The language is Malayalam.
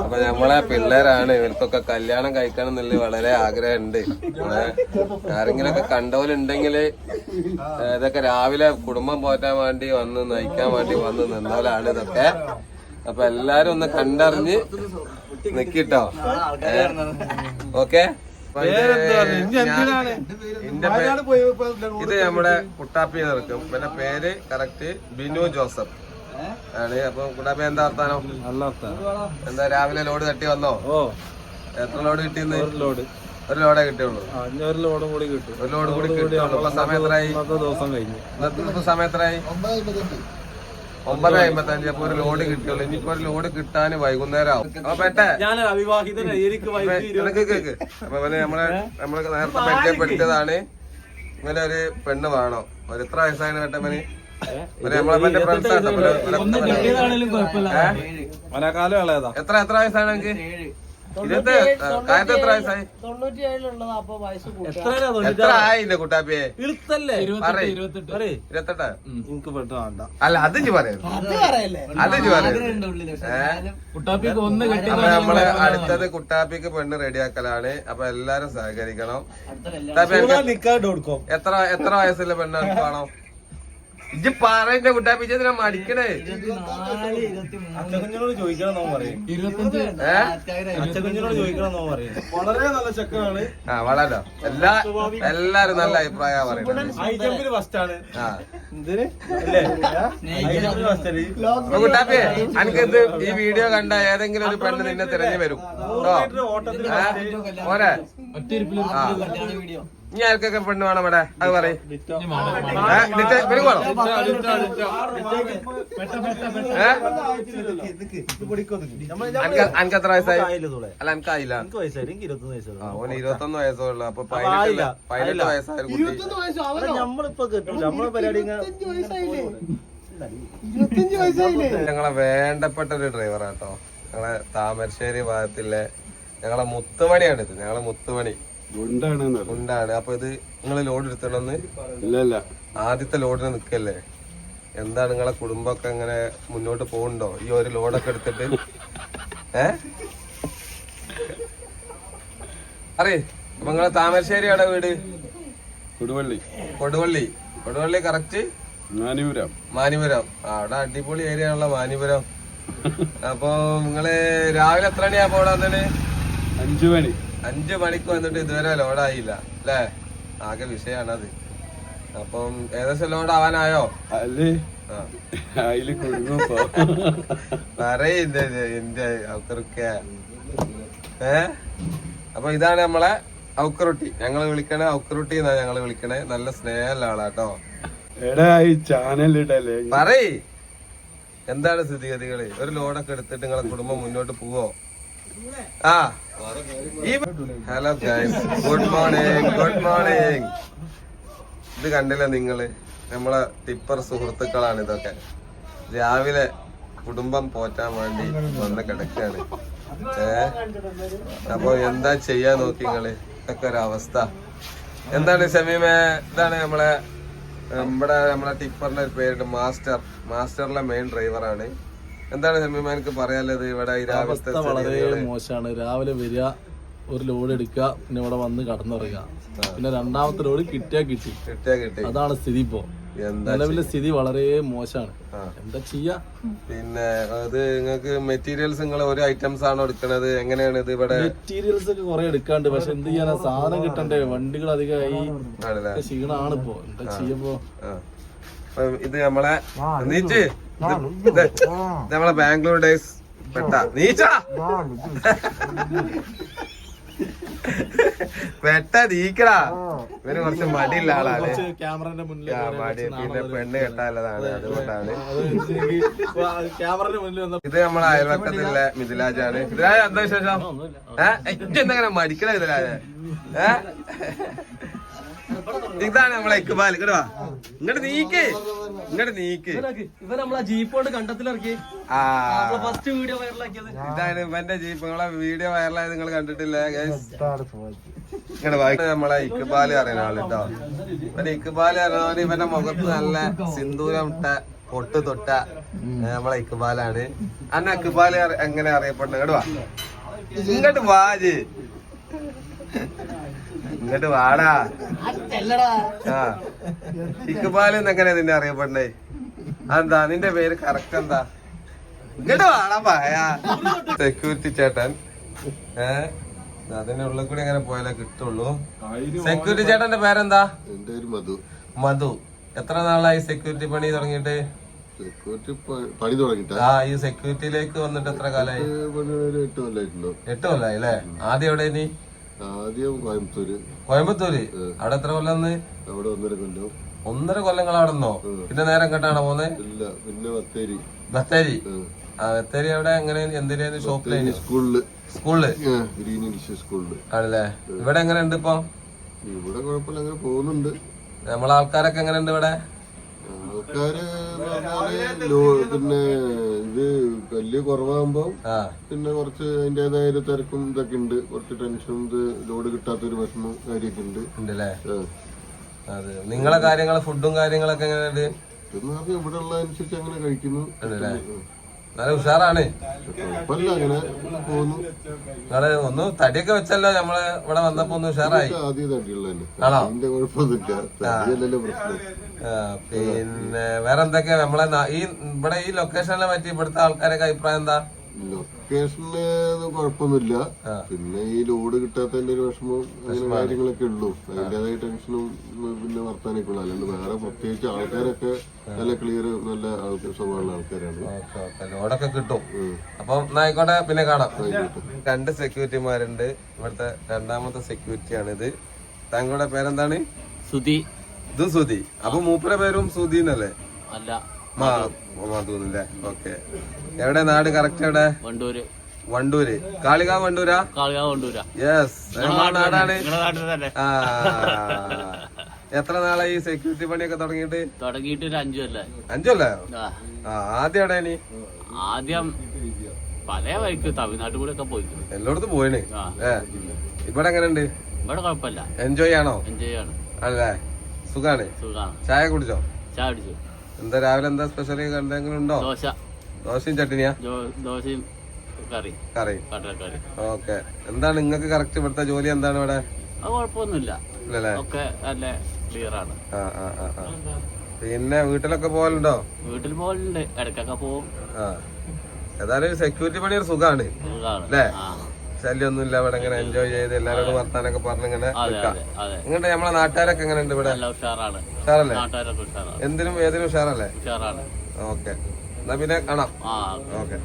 അപ്പൊ നമ്മളെ പിള്ളേരാണ്, ഇവർക്കൊക്കെ കല്യാണം കഴിക്കണം എന്നുള്ള വളരെ ആഗ്രഹമുണ്ട്. ആരെങ്കിലൊക്കെ കണ്ടവരുണ്ടെങ്കിൽ ഇതൊക്കെ രാവിലെ കുടുംബം പോറ്റാൻ വേണ്ടി വന്ന് നയിക്കാൻ വേണ്ടി വന്ന് നിന്നവരാണ് ഇതൊക്കെ. അപ്പൊ എല്ലാരും ഒന്ന് കണ്ടറിഞ്ഞ് നിക്കിട്ടോ. ഓക്കെ, ഇത് നമ്മുടെ കുട്ടാപ്പി നിൽക്കും. പിന്നെ പേര് കറക്റ്റ് ബിനു ജോസഫ് ആണ്. അപ്പൊ കുട്ടാപ്പി എന്താ വർത്താനം? എന്താ രാവിലെ ലോഡ് തട്ടി വന്നോ? എത്ര ലോഡ് കിട്ടിയെന്ന്? ഒരു ലോഡേ കിട്ടിയുള്ളൂ. ഒരു ലോഡും കൂടി കിട്ടും. ഒരു ലോഡ് കൂടി കിട്ടിയുള്ളൂ. ഇപ്പൊ സമയത്രായി? ദിവസം കഴിഞ്ഞു. ഇപ്പൊ സമയത്രായി? 9:55. അപ്പൊ ഒരു ലോഡ് കിട്ടിയുള്ളൂ. ഇനിയിപ്പോ ഒരു ലോഡ് കിട്ടാൻ വൈകുന്നേരം ആവും. അപ്പൊ പെട്ടെ കേക്ക്. അപ്പൊ നമ്മള് നേരത്തെ പരിചയപ്പെടുത്തിയതാണ്. ഇങ്ങനെ ഒരു പെണ്ണ് വേണോ? ഒരു എത്ര വയസ്സാണ് കേട്ടവന്? നമ്മളെ ഫ്രണ്ട്സ് ആട്ടോ. എത്ര വയസ്സാണ് എനിക്ക്? എത്ര വയസ്സായി? എത്ര ആയില്ലേ കുട്ടാപ്പിയെ? 28. അല്ല അത് പറയാം. അപ്പൊ നമ്മള് അടുത്തത് കുട്ടാപ്പിക്ക് പെണ്ണ് റെഡിയാക്കലാണ്. അപ്പൊ എല്ലാരും സഹകരിക്കണം. എത്ര വയസ്സുള്ള പെണ്ണ് വേണോ? ഇജ്ജ് പറയുന്ന കുട്ടാപ്പി ഇതിനാ മടിക്കണേ. അച്ഛകുഞ്ഞിനോട് ചോദിക്കണം പറയും. അച്ഛകുഞ്ഞിനോട് ചോദിക്കണം പറയും. വളരെ നല്ല ചെക്കനാണ്. വളരെ എല്ലാരും നല്ല അഭിപ്രായം പറയുന്നത്. കുട്ടാപ്പിയെ എനിക്കിത് ഈ വീഡിയോ കണ്ട ഏതെങ്കിലും ഒരു പെണ്ണ് നിന്നെ തിരഞ്ഞു വരും. ഓരേ ഇനി ആർക്കൊക്കെ പെണ്ണ് വേണം ഇവിടെ? അത് പറയും. അനക്ക് എത്ര വയസ്സായി? അല്ല എനിക്കായില്ല. ഓന് 21 വയസ്സുള്ളൂ. അപ്പൊ 18 വയസ്സായ കുട്ടി. ഞങ്ങളെ വേണ്ടപ്പെട്ട ഒരു ഡ്രൈവറാട്ടോ. ഞങ്ങളെ താമരശ്ശേരി ഭാഗത്തിലെ ഞങ്ങളെ മുത്തുമണിയാണിത്. ഞങ്ങളെ മുത്തുമണി ഉണ്ടാണ്. അപ്പൊ ഇത് നിങ്ങള് ലോഡ് എടുത്തണമെന്ന്? ഇല്ല, ആദ്യത്തെ ലോഡിന് നിക്കല്ലേ? എന്താണ് നിങ്ങളെ കുടുംബമൊക്കെ ഇങ്ങനെ മുന്നോട്ട് പോകുന്നുണ്ടോ ഈ ഒരു ലോഡൊക്കെ എടുത്തിട്ട്? അറിയ അപ്പൊ നിങ്ങളെ താമരശ്ശേരി എവിടെ വീട്? കൊടുവള്ളി കറക്റ്റ് മാനിപുരം. അവിടെ അടിപൊളി ഏരിയ ആണല്ലോ മാനിപുരം. അപ്പൊ നിങ്ങള് രാവിലെ എത്ര മണിയാ പോടാന്നെ? 5 മണിക്ക് വന്നിട്ട് ഇതുവരെ ലോഡായില്ല അല്ലേ? ആകെ വിഷയാണത്. അപ്പം ഏകദേശം ലോഡ് ആവാനായോ? പറയില്ല എന്റെ ഔക്കറുക്കെ. അപ്പൊ ഇതാണ് നമ്മളെ ഔക്കറുട്ടി. ഞങ്ങള് വിളിക്കണേ ഔക്കറുട്ടി എന്നാ ഞങ്ങള് വിളിക്കണേ. നല്ല സ്നേഹമുള്ള ആളാട്ടോ. പറയ് എന്താണ് സ്ഥിതിഗതികള്? ഒരു ലോഡൊക്കെ എടുത്തിട്ട് നിങ്ങളെ കുടുംബം മുന്നോട്ട് പോവോ? Hello guys, good morning. ഇത് കണ്ടില്ല നിങ്ങള്? നമ്മളെ ടിപ്പർ സുഹൃത്തുക്കളാണ് ഇതൊക്കെ. രാവിലെ കുടുംബം പോറ്റാൻ വേണ്ടി വന്ന് കിടക്കാണ്. അപ്പൊ എന്താ ചെയ്യാൻ നോക്കി നിങ്ങള്? ഇതൊക്കെ ഒരു അവസ്ഥ. എന്താണ് ഷമീമേ? ഇതാണ് നമ്മളെ ടിപ്പറിന്റെ ഒരു പേരുണ്ട് മാസ്റ്ററിലെ മെയിൻ ഡ്രൈവറാണ്. എന്താണ് ഷമീമ എനിക്ക് പറയാനുള്ളത്? ഇവിടെ വളരെ മോശമാണ്. രാവിലെ വരിക, ഒരു ലോഡ് എടുക്കുക, പിന്നെ ഇവിടെ വന്ന് കടന്നുറങ്ങുക. പിന്നെ രണ്ടാമത്തെ ലോഡ് കിട്ടിയാ കിട്ടി. അതാണ് സ്ഥിതി. ഇപ്പോ നിലവിലെ സ്ഥിതി വളരെ മോശമാണ്. എന്താ ചെയ്യാ? പിന്നെ അത് നിങ്ങൾക്ക് മെറ്റീരിയൽസ് നിങ്ങൾ ഒരു ഐറ്റംസ് ആണോ എടുക്കണത്? എങ്ങനെയാണ് ഇത്? ഇവിടെ മെറ്റീരിയൽസ് ഒക്കെ കുറെ എടുക്കാണ്ട്. പക്ഷെ എന്ത് ചെയ്യാനാ, സാധനം കിട്ടണ്ടേ? വണ്ടികൾ അധികമായി ക്ഷീണമാണ് ഇപ്പോ. എന്താ ചെയ്യപ്പോ? ഇത് നമ്മളെ നമ്മളെ ബാംഗ്ലൂർ ഡേയ്സ് പെട്ട നീക്കടാ. ഇവര് കുറച്ച് മടിയുള്ള ആളാണ്. മടി പിന്നെ പെണ്ണ് കെട്ടാനുള്ളതാണ്. അതുകൊണ്ടാണ്. ഇത് നമ്മളെ അയൽവക്കത്തിലെ മിഥിലാജാണ്. മിഥിലാജ് എന്താ വിശേഷം? എന്തെങ്ങനെ മടിക്കണ മിഥിലാജ്? ഇതാണ് നമ്മളെ ഇക്ബാൽ. ഇങ്ങോട്ട് നീക്ക്. ഇവൻ നമ്മളെ ജീപ്പ് കൊണ്ട് കണ്ടത്തിലിറക്കി ഫസ്റ്റ് വീഡിയോ വൈറലാക്കിയത്. ഇതാണ് ഇവന്റെ ജീപ്പ്. നിങ്ങളെ വീഡിയോ വൈറലായത് നിങ്ങൾ കണ്ടിട്ടില്ലേ? നമ്മളെ ഇക്ബാല് അറിയുന്ന ആള് കേട്ടോ. ഇവന്റെ ഇക്ബാല് അറിയുന്നവന് ഇവന്റെ മുഖത്ത് നല്ല സിന്ദൂരം ഇട്ട പൊട്ട് തൊട്ട നമ്മളെ ഇക്ബാലാണ്. അന്ന ഇക്ബാല് എങ്ങനെ അറിയപ്പെടുന്നത്? ഇങ്ങോട്ട് വാജ് ഇങ്ങോട്ട് വാടാ. ആ ഇക്ബാല് എങ്ങനെ നിന്നെ അറിയപ്പെടണേ? അതെന്താ നിന്റെ പേര് കറക്റ്റ് എന്താ? ഇങ്ങോട്ട് വാടാ പായ. സെക്യൂരിറ്റി ചേട്ടൻ അതിന്റെ ഉള്ളിൽ കൂടി അങ്ങനെ പോയാലേ കിട്ടുള്ളൂ. സെക്യൂരിറ്റി ചേട്ടന്റെ പേരെന്താ? എന്റെ പേര് മധു. മധു. എത്ര നാളായി സെക്യൂരിറ്റി പണി തുടങ്ങിയിട്ട്? സെക്യൂരിറ്റി പണി തുടങ്ങിട്ടാ? ആ ഈ സെക്യൂരിറ്റിയിലേക്ക് വന്നിട്ട് എത്ര കാലായി? 8 കൊല്ലായിട്ടുണ്ടോ? 8 കൊല്ലായി അല്ലേ? ആദ്യം എവിടെ നീ? ആദ്യം കോയമ്പത്തൂര്. കോയമ്പത്തൂര്. അവിടെ എത്ര കൊല്ലം? അവിടെ 1.5 കൊല്ലം. 1.5 കൊല്ലങ്ങൾ അവിടെ നിന്നോ? പിന്നെ നേരെ എങ്ങോട്ടാണോ പോന്നെ? ഇല്ല, പിന്നെ ബത്തേരി. ബത്തേരി. ആ ബത്തേരി എവിടെ? എങ്ങനെ എന്തിനായിരുന്നു? ഷോപ്പിലേക്ക്? സ്കൂളില്. ഗ്രീൻ ഇംഗ്ലീഷ് സ്കൂളില് ആണല്ലേ? ഇവിടെ എങ്ങനെ ഉണ്ട് ഇപ്പൊ? ഇവിടെ കുഴപ്പമില്ല, അങ്ങനെ പോകുന്നുണ്ട്. നമ്മളെ ആൾക്കാരൊക്കെ എങ്ങനെ ഉണ്ട് ഇവിടെ? ആൾക്കാര് പിന്നെ ഇത് വലിയ കുറവാകുമ്പോ പിന്നെ കുറച്ച് അതിന്റേതായ ഒരു തിരക്കും ഇതൊക്കെ ഉണ്ട്. കുറച്ച് ടെൻഷനും ഇത് ലോഡ് കിട്ടാത്തൊരു വിഷമവും കാര്യമൊക്കെ ഉണ്ട്. ഉണ്ടല്ലേ? അതെ. നിങ്ങളെ കാര്യങ്ങള് ഫുഡും കാര്യങ്ങളൊക്കെ എങ്ങനെയുണ്ട്? എന്ന് പറഞ്ഞാൽ ഇവിടെ ഉള്ള അനുസരിച്ച് അങ്ങനെ കഴിക്കുന്നു. നല്ല ഉഷാറാണ്. കുഴപ്പമില്ല, അങ്ങനെ പോകുന്നു. നിങ്ങള് ഒന്ന് തടിയൊക്കെ വെച്ചല്ലോ നമ്മള് ഇവിടെ വന്നപ്പോ ഒന്ന് ഉഷാറായി. ആദ്യം തടിയുള്ള തന്നെ, അതിന്റെ കുഴപ്പമൊന്നുമില്ല. തടിയല്ലല്ലോ പ്രശ്നം. പിന്നെ വേറെ എന്തൊക്കെയാ നമ്മളെ ഈ ഇവിടെ ഈ ലൊക്കേഷനിലെ പറ്റി ഇവിടുത്തെ ആൾക്കാരൊക്കെ അഭിപ്രായം എന്താ? ലൊക്കേഷനില് കുഴപ്പമൊന്നുമില്ല. പിന്നെ ഈ ലോഡ് കിട്ടാത്തതിന്റെ ഒരു വിഷമവും അങ്ങനെ കാര്യങ്ങളൊക്കെ ഉള്ളൂ. അതിന്റേതായ ടെൻഷനും പിന്നെ വർത്താനൊക്കെ ഉള്ളു. അല്ലാണ്ട് വേറെ പ്രത്യേകിച്ച് ആൾക്കാരൊക്കെ നല്ല ക്ലിയർ, നല്ല സ്വഭാവമുള്ള ആൾക്കാരാണ്. ലോഡൊക്കെ കിട്ടും. അപ്പൊ ആയിക്കോട്ടെ, പിന്നെ കാണാം. 2 സെക്യൂരിറ്റിമാരുണ്ട്. ഇവിടുത്തെ 2ാമത്തെ സെക്യൂരിറ്റിയാണ് ഇത്. താങ്കളുടെ പേരെന്താണ്? സുധി. ഇതും സുധി. അപ്പൊ മൂപ്പരെ പേരും സുധി എന്നല്ലേ? അല്ല, മധുന്നല്ലേ? ഓക്കെ. എവിടെ നാട്? കറക്റ്റ് എവിടെ? വണ്ടൂര്. വണ്ടൂര്. കാളികാവ് വണ്ടൂരാ? കാളികാവ് വണ്ടൂരാ. യെസ്, നാടാണ്. തന്നെ. എത്ര നാളായി ഈ സെക്യൂരിറ്റി പണിയൊക്കെ തുടങ്ങിയിട്ട്? തുടങ്ങിയിട്ട് ഒരു 5 കൊല്ലായി. 5 കൊല്ലോ? ആദ്യം എവിടെ? നീ ആദ്യം പല വഴിക്ക് തമിഴ്നാട്ടിൽ കൂടെ ഒക്കെ പോയി. എല്ലായിടത്തും പോയിന്. ഇവിടെ എങ്ങനെ ഉണ്ട്? ഇവിടെ കുഴപ്പമില്ല. എൻജോയ് ആണോ? എൻജോയ് ആണ്. അല്ലേ? സുഖാണ്. സുഖാണ്. ചായ കുടിച്ചോ? ചായ കുടിച്ചു. എന്താ രാവിലെ എന്താ സ്പെഷ്യൽ എന്തെങ്കിലും ഉണ്ടോ? ദോശയും ചട്നിയാ? ദോശയും കറി. കടലക്കറി. ഓക്കെ. എന്താണ് നിങ്ങൾക്ക് കറക്റ്റ് ഇവിടുത്തെ ജോലി എന്താണ് ഇവിടെ? അത് കുഴപ്പമൊന്നുമില്ല. ഇല്ലല്ലേ? ഒക്കെ നല്ല ക്ലിയർ ആണ്. പിന്നെ വീട്ടിലൊക്കെ പോകലുണ്ടോ? വീട്ടിൽ പോകലുണ്ട്, ഇടയ്ക്കൊക്കെ പോവും. ഏതായാലും സെക്യൂരിറ്റി പണി ഒരു സുഖാണ് അല്ലേ? ശല്യമൊന്നുമില്ല. ഇവിടെ ഇങ്ങനെ എൻജോയ് ചെയ്ത് എല്ലാവരോടും വർത്താനൊക്കെ പറഞ്ഞിങ്ങനെ നിൽക്കാം. ഇങ്ങോട്ട് നമ്മളെ നാട്ടുകാരൊക്കെ എങ്ങനെ ഉണ്ട് ഇവിടെ? ഉഷാറാണ്. ഉഷാറല്ലേ? നാട്ടുകാരൊക്കെ ഉഷാറാണ്. എന്തിനും ഏതിനും ഉഷാറല്ലേ? ഉഷാറാണ്. ഓക്കെ. എന്നാ പിന്നെ കാണാം. ആ, ഓക്കെ.